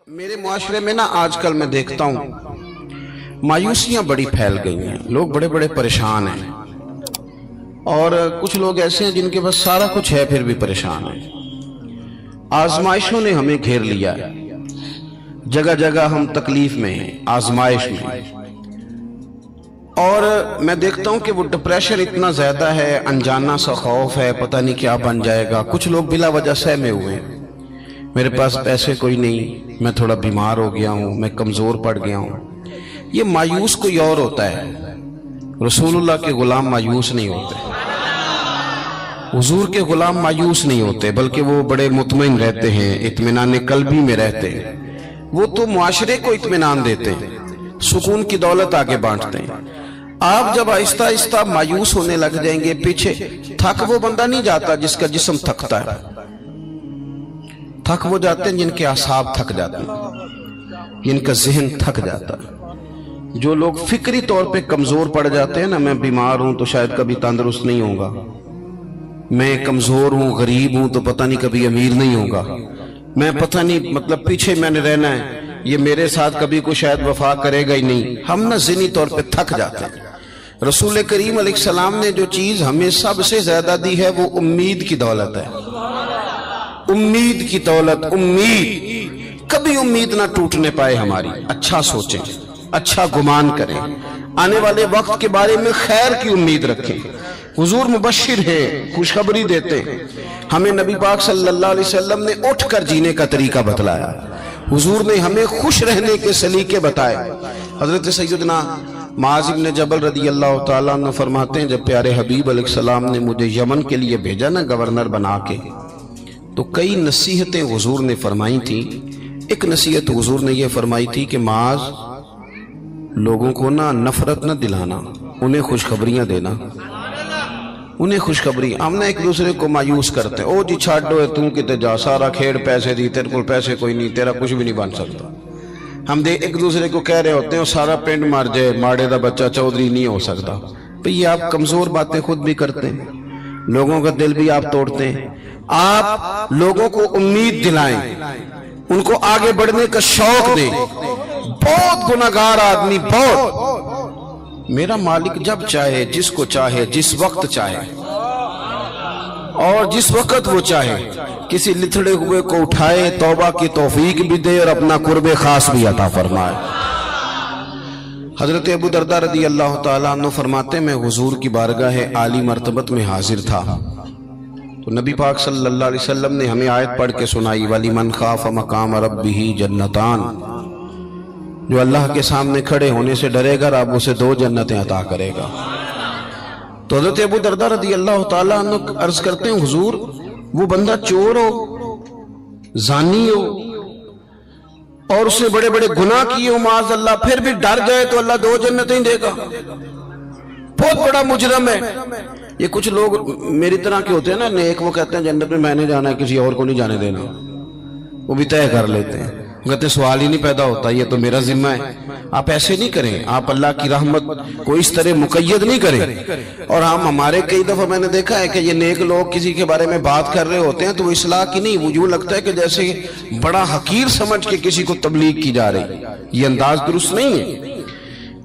میرے معاشرے میں نا آج کل میں دیکھتا ہوں مایوسیاں بڑی پھیل گئی ہیں، لوگ بڑے بڑے پریشان ہیں، اور کچھ لوگ ایسے ہیں جن کے پاس سارا کچھ ہے پھر بھی پریشان ہیں۔ آزمائشوں نے ہمیں گھیر لیا ہے، جگہ جگہ ہم تکلیف میں ہیں، آزمائش میں، اور میں دیکھتا ہوں کہ وہ ڈپریشن اتنا زیادہ ہے، انجانا سا خوف ہے، پتہ نہیں کیا بن جائے گا۔ کچھ لوگ بلا وجہ سہمے ہوئے ہیں، میرے پاس پیسے کوئی نہیں، میں تھوڑا بیمار ہو گیا ہوں، میں کمزور پڑ گیا ہوں۔ یہ مایوس کوئی اور ہوتا ہے، رسول اللہ کے غلام مایوس نہیں ہوتے، حضور کے غلام مایوس نہیں ہوتے، بلکہ وہ بڑے مطمئن رہتے ہیں، اطمینان قلبی میں رہتے ہیں۔ وہ تو معاشرے کو اطمینان دیتے ہیں، سکون کی دولت آگے بانٹتے ہیں۔ آپ جب آہستہ آہستہ مایوس ہونے لگ جائیں گے، پیچھے تھک وہ بندہ نہیں جاتا جس کا جسم تھکتا ہے، تھک وہ جاتے ہیں جن کے اعصاب تھک جاتے ہیں، جن کا ذہن تھک جاتا ہے۔ جو لوگ فکری طور پہ کمزور پڑ جاتے ہیں نا، میں بیمار ہوں تو شاید کبھی تندرست نہیں ہوں گا، میں کمزور ہوں، غریب ہوں تو پتہ نہیں کبھی امیر نہیں ہوگا، میں پتہ نہیں مطلب پیچھے میں نے رہنا ہے، یہ میرے ساتھ کبھی کوئی شاید وفا کرے گا ہی نہیں۔ ہم نہ ذہنی طور پہ تھک جاتے ہیں۔ رسول کریم علیہ السلام نے جو چیز ہمیں سب سے زیادہ دی ہے وہ امید کی دولت ہے، امید کی دولت۔ امید، کبھی امید نہ ٹوٹنے پائے ہماری۔ اچھا سوچیں، اچھا گمان کریں، آنے والے وقت کے بارے میں خیر کی امید رکھیں۔ حضور مبشر ہے، خوشخبری دیتے ہیں۔ ہمیں نبی پاک صلی اللہ علیہ وسلم نے اٹھ کر جینے کا طریقہ بتلایا، حضور نے ہمیں خوش رہنے کے سلیقے بتائے۔ حضرت سیدنا معاذ بن جبل رضی اللہ تعالیٰ عنہ فرماتے ہیں، جب پیارے حبیب علیہ السلام نے مجھے یمن کے لیے بھیجا نا گورنر بنا کے، تو کئی نصیحتیں حضور نے فرمائی تھیں۔ ایک نصیحت حضور نے یہ فرمائی تھی کہ معاذ، لوگوں کو نا نفرت نہ دلانا، انہیں خوشخبریاں دینا، انہیں خوشخبری۔ ہم نے ایک دوسرے کو مایوس کرتے ہیں، او جی چھاڑو تو کتے جا، سارا کھیڑ پیسے دی، تیرے کو پیسے کوئی نہیں، تیرا کچھ بھی نہیں بن سکتا۔ ہم ایک دوسرے کو کہہ رہے ہوتے ہیں سارا پنڈ مر جائے، ماڑے دا بچہ چودھری نہیں ہو سکتا۔ بھئی یہ آپ کمزور باتیں خود بھی کرتے ہیں، لوگوں کا دل بھی آپ توڑتے ہیں۔ آپ لوگوں کو امید دلائیں، ان کو آگے بڑھنے کا شوق دیں۔ بہت گناہگار آدمی، بہت، میرا مالک جب چاہے، جس کو چاہے، جس وقت چاہے اور جس وقت وہ چاہے، کسی لتھڑے ہوئے کو اٹھائے، توبہ کی توفیق بھی دے اور اپنا قرب خاص بھی عطا فرمائے۔ حضرت ابو درداء رضی اللہ تعالیٰ عنہ فرماتے، میں حضور کی بارگاہ عالی مرتبت میں حاضر تھا، تو نبی پاک صلی اللہ علیہ وسلم نے ہمیں آیت پڑھ کے سنائی، وَلِمَنْ خَافَ مَقَامَ رَبِّهِ جَنَّتَانِ، جو اللہ کے سامنے کھڑے ہونے سے ڈرے گا، رب اسے 2 جنتیں عطا کرے گا۔ تو حضرت ابو درداء رضی اللہ تعالیٰ عنہ عرض کرتے ہیں، حضور وہ بندہ چور ہو، زانی ہو، اور اس نے بڑے بڑے گناہ کیے ہو معاذ اللہ، پھر بھی ڈر جائے تو اللہ 2 جنتیں دے گا، بہت بڑا مجرم ہے۔ یہ کچھ لوگ میری طرح کے ہوتے ہیں نا نیک، وہ کہتے ہیں جنت میں میں نے جانا ہے، کسی اور کو نہیں جانے دینا، وہ بھی طے کر لیتے ہیں، کہتے سوال ہی نہیں پیدا ہوتا، یہ تو میرا ذمہ ہے۔ آپ ایسے نہیں کریں، آپ اللہ کی رحمت کو اس طرح مقید نہیں کریں۔ اور ہمارے کئی دفعہ میں نے دیکھا ہے کہ یہ نیک لوگ کسی کے بارے میں بات کر رہے ہوتے ہیں تو وہ اصلاح کی نہیں، وہ یوں لگتا ہے کہ جیسے بڑا حقیر سمجھ کے کسی کو تبلیغ کی جا رہی۔ یہ انداز درست نہیں ہے۔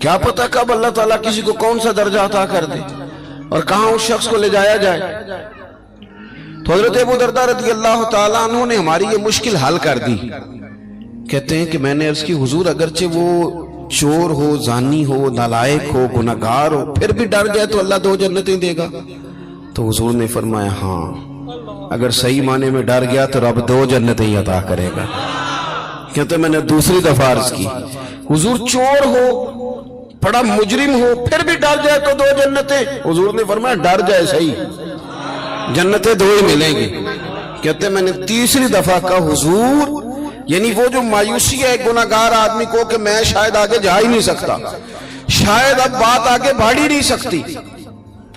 کیا پتہ کب اللہ تعالیٰ کسی کو کون سا درجہ عطا کر دے اور کہاں اس شخص کو لے جایا جائے۔ تو حضرت ابو درداء رضی اللہ تعالیٰ عنہ نے ہماری یہ مشکل حل کر دی۔ کہتے ہیں کہ میں نے عرض کی، حضور اگرچہ وہ چور ہو، زانی ہو، نالائق ہو، گناہگار ہو، پھر بھی ڈر جائے تو اللہ 2 جنتیں دے گا؟ تو حضور نے فرمایا ہاں، اگر صحیح معنی میں ڈر گیا تو رب 2 جنتیں عطا کرے گا۔ کہتے ہیں میں نے دوسری دفعہ عرض کی، حضور چور ہو، بڑا مجرم ہو، پھر بھی ڈر جائے تو 2 جنتیں؟ حضور نے فرمایا ڈر جائے صحیح، جنتیں 2 ہی ملیں گی۔ کہتے ہیں میں نے تیسری دفعہ کہا، حضور یعنی وہ جو مایوسی ہے گناہگار آدمی کو کہ میں شاید آگے جا ہی نہیں سکتا، شاید اب بات آگے بڑھ ہی نہیں سکتی۔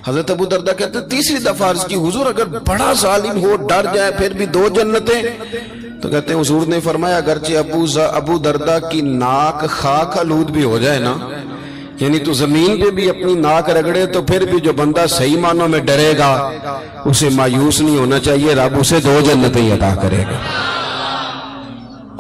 حضرت ابو درداء کہتے ہیں تیسری دفعہ عرض کی، حضور اگر بڑا ظالم ہو، ڈر جائے، پھر بھی 2 جنتیں؟ تو کہتے ہیں حضور نے فرمایا اگرچہ ابو درداء کی ناک خاک آلود بھی ہو جائے نا، یعنی تو زمین پہ بھی اپنی ناک رگڑے، تو پھر بھی جو بندہ صحیح معنوں میں ڈرے گا اسے مایوس نہیں ہونا چاہیے، رب اسے 2 جنتیں عطا کرے گا۔